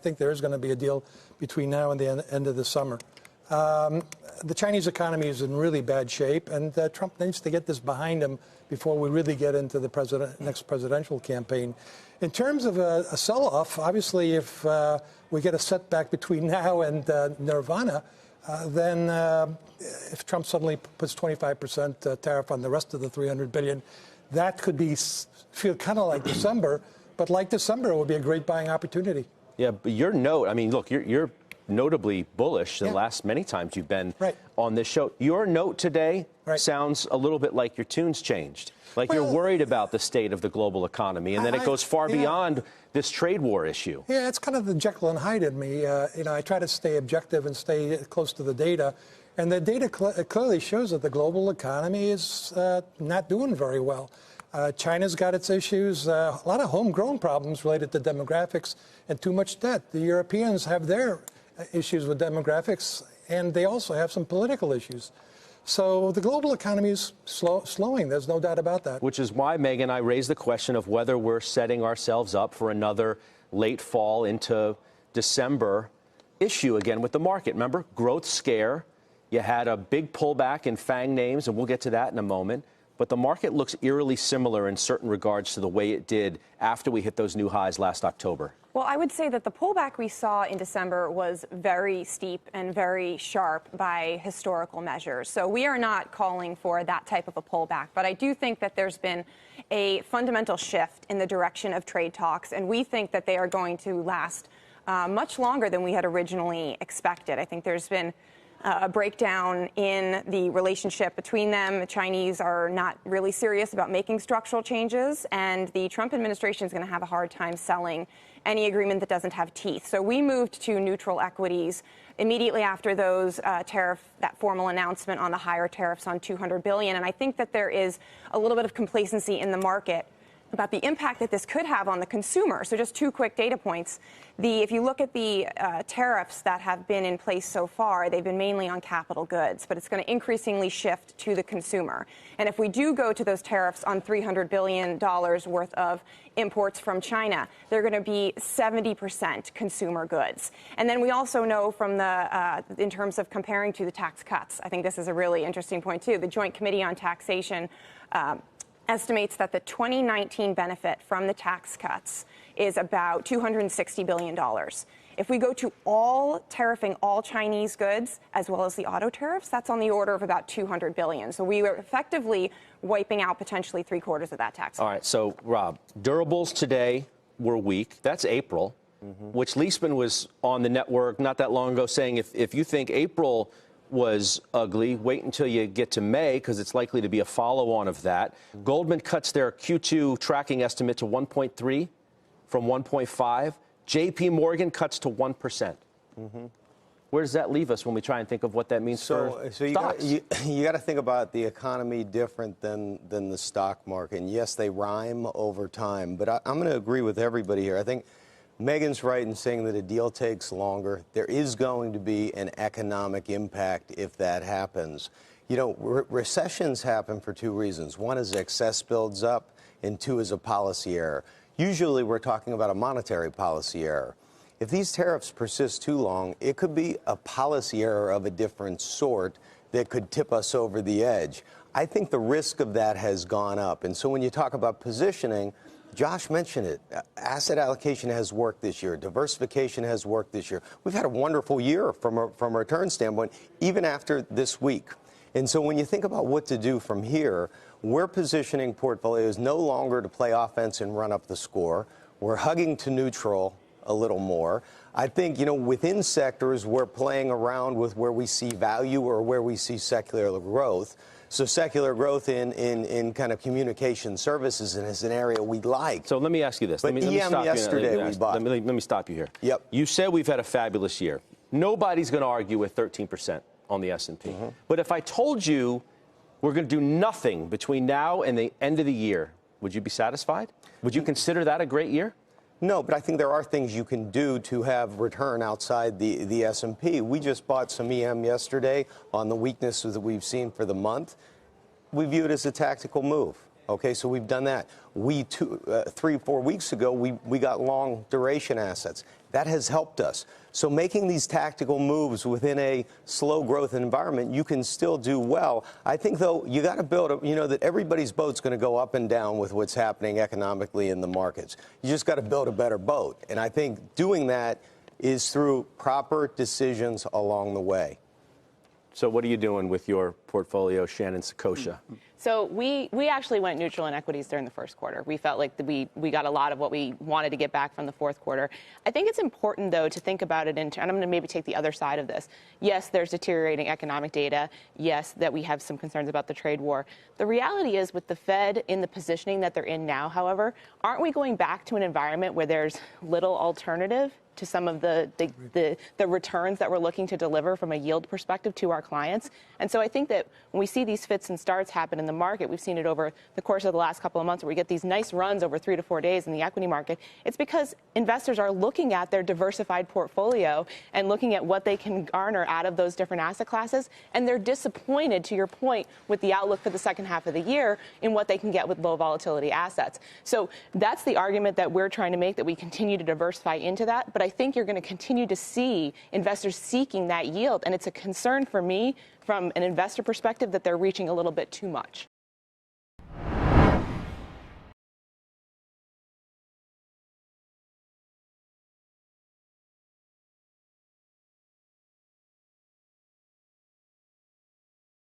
think there is going to be a deal between now and the end of the summer. The Chinese economy is in really bad shape, and Trump needs to get this behind him before we really get into the next presidential campaign. In terms of a sell-off, obviously, if we get a setback between now and Nirvana, then if Trump suddenly puts 25% tariff on the rest of the $300 billion, that could feel kind of like December. But like December, it would be a great buying opportunity. Yeah, but your note, I mean, look, you're notably bullish the last many times you've been on this show. Your note today sounds a little bit like your tune's changed. Like you're worried about the state of the global economy, and then it goes far beyond this trade war issue. Yeah, it's kind of the Jekyll and Hyde in me. I try to stay objective and stay close to the data. And the data clearly shows that the global economy is not doing very well. China's got its issues, a lot of homegrown problems related to demographics and too much debt. The Europeans have their issues with demographics, and they also have some political issues. So the global economy is slowing. There's no doubt about that. Which is why, Meghan, I raised the question of whether we're setting ourselves up for another late fall into December issue again with the market. Remember, growth scare. You had a big pullback in FANG names, and we'll get to that in a moment. But the market looks eerily similar in certain regards to the way it did after we hit those new highs last October. Well, I would say that the pullback we saw in December was very steep and very sharp by historical measures. So we are not calling for that type of a pullback. But I do think that there's been a fundamental shift in the direction of trade talks, and we think that they are going to last much longer than we had originally expected. I think there's been a breakdown in the relationship between them. The Chinese are not really serious about making structural changes, and the Trump administration is going to have a hard time selling any agreement that doesn't have teeth. So we moved to neutral equities immediately after those that formal announcement on the higher tariffs on $200 billion. And I think that there is a little bit of complacency in the market about the impact that this could have on the consumer. So just two quick data points. If you look at the tariffs that have been in place so far, they've been mainly on capital goods, but it's going to increasingly shift to the consumer. And if we do go to those tariffs on $300 billion worth of imports from China, they're going to be 70% consumer goods. And then we also know from in terms of comparing to the tax cuts, I think this is a really interesting point too, the Joint Committee on Taxation estimates that the 2019 benefit from the tax cuts is about $260 billion. If we go to tariffing all Chinese goods, as well as the auto tariffs, that's on the order of about $200 billion. So we were effectively wiping out potentially 3/4 of that tax. All right, so, Rob, durables today were weak. That's April, which Leisman was on the network not that long ago saying if you think April was ugly, wait until you get to May, because it's likely to be a follow-on of that. Goldman cuts their Q2 tracking estimate to 1.3 from 1.5. J.P. Morgan cuts to 1%. Where does that leave us when we try and think of what that means for stocks? You got to think about the economy different than the stock market. And yes, they rhyme over time, but I'm going to agree with everybody here. I think Meghan's right in saying that a deal takes longer. There is going to be an economic impact if that happens. You know, recessions happen for two reasons. One is excess builds up, and two is a policy error. Usually we're talking about a monetary policy error. If these tariffs persist too long, it could be a policy error of a different sort that could tip us over the edge. I think the risk of that has gone up. And so when you talk about positioning, Josh mentioned it. Asset allocation has worked this year. Diversification has worked this year. We've had a wonderful year from a return standpoint, even after this week. And so when you think about what to do from here, we're positioning portfolios no longer to play offense and run up the score. We're hugging to neutral a little more. I think, you know, within sectors, we're playing around with where we see value or where we see secular growth. So secular growth in kind of communication services is an area we like. So let me ask you this. But let me stop yesterday we bought. Let me stop you here. Yep. You said we've had a fabulous year. Nobody's going to argue with 13% on the S&P. But if I told you we're going to do nothing between now and the end of the year, would you be satisfied? Would you consider that a great year? No, but I think there are things you can do to have return outside the S&P. We just bought some EM yesterday on the weaknesses that we've seen for the month. We view it as a tactical move. Okay, so we've done that. 3-4 weeks ago, we got long duration assets. That has helped us. So making these tactical moves within a slow growth environment, you can still do well. I think, though, you got to build that everybody's boat's going to go up and down with what's happening economically in the markets. You just got to build a better boat. And I think doing that is through proper decisions along the way. So what are you doing with your portfolio, Shannon Saccocia? So we actually went neutral in equities during the first quarter. We felt like we got a lot of what we wanted to get back from the fourth quarter. I think it's important, though, to think about it, and I'm going to maybe take the other side of this. Yes, there's deteriorating economic data. Yes, that we have some concerns about the trade war. The reality is, with the Fed in the positioning that they're in now, however, aren't we going back to an environment where there's little alternative to some of the returns that we're looking to deliver from a yield perspective to our clients? And so I think that when we see these fits and starts happen in the market, we've seen it over the course of the last couple of months where we get these nice runs over 3 to 4 days in the equity market. It's because investors are looking at their diversified portfolio and looking at what they can garner out of those different asset classes, and they're disappointed, to your point, with the outlook for the second half of the year in what they can get with low volatility assets. So that's the argument that we're trying to make, that we continue to diversify into that. But I think you're going to continue to see investors seeking that yield, and it's a concern for me from an investor perspective that they're reaching a little bit too much.